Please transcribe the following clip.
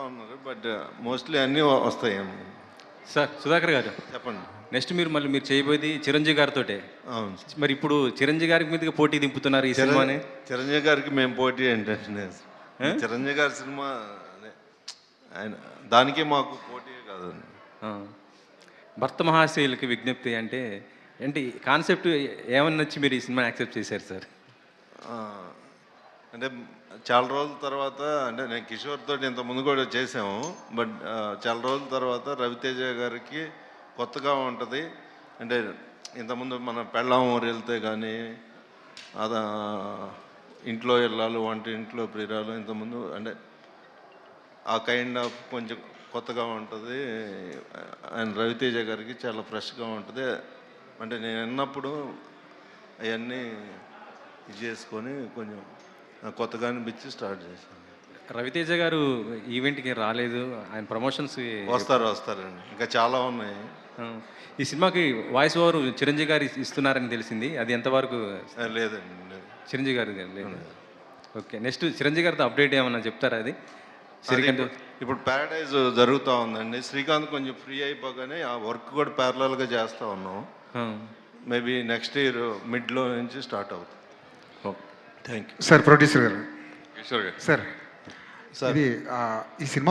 ఉన్నారు but mostly అన్నీ వస్తాయేమో. సార్ సుధాకర్ గారు, చెప్పండి. నెక్స్ట్ మీరు చేయబోయేది చిరంజీవి గారితోటే. అవును. మరి ఇప్పుడు చిరంజీవి గారి మీదకి పోటీ దింపుతున్నారు ఈ సినిమాని. చిరంజీవి గారికి మేము పోటీ ఏంటంటే చిరంజీవి గారి సినిమా అదే ఆయన దానికి మాకు పోటీ కాదు. ఆ. భర్త మహాశయులకి విజ్ఞప్తి అంటే ఏంటి కాన్సెప్ట్ ఏమన్నా నచ్చి మీరు ఈ సినిమా యాక్సెప్ట్ చేశారు సార్? ఆ, అంటే చాలా రోజుల తర్వాత అంటే నేను కిషోర్ తోటి ఇంత ముందు కూడా చేసాము. బట్ చాలా రోజుల తర్వాత రవితేజ గారికి కొత్తగా ఉంటుంది. అంటే ఇంతకుముందు మన పెళ్ళాం ఊరు వెళ్తే కానీ అదా ఇంట్లో వెళ్ళాలి, వంట ఇంట్లో ప్రియురాలు, ఇంతకుముందు అంటే ఆ కైండ్ ఆఫ్ కొంచెం కొత్తగా ఉంటుంది. ఆయన రవితేజ గారికి చాలా ఫ్రెష్గా ఉంటుంది. అంటే నేను విన్నప్పుడు అవన్నీ ఇది చేసుకొని కొంచెం కొత్తగా అనిపించి స్టార్ట్ చేశాను. రవితేజ గారు ఈవెంట్కి రాలేదు, ఆయన ప్రమోషన్స్ వస్తారండి, ఇంకా చాలా ఉన్నాయి. ఈ సినిమాకి వాయిస్ ఓవర్ చిరంజీవి గారు ఇస్తున్నారని తెలిసింది, అది ఎంతవరకు? లేదండి, లేదు. చిరంజీవి గారు లేదు. ఓకే, నెక్స్ట్ చిరంజీవి గారితో అప్డేట్ ఏమన్నా చెప్తారా? అది శ్రీకాంత్ ఇప్పుడు ప్యారడైజ్ జరుగుతూ ఉందండి. శ్రీకాంత్ కొంచెం ఫ్రీ అయిపోగానే ఆ వర్క్ కూడా ప్యారలల్గా చేస్తూ ఉన్నాం. మేబీ నెక్స్ట్ ఇయర్ మిడ్లో నుంచి స్టార్ట్ అవుతుంది. Thank you sir. ప్రొడ్యూసర్ గారు, కిషోర్ గారు సార్ ఇది ఈ సినిమా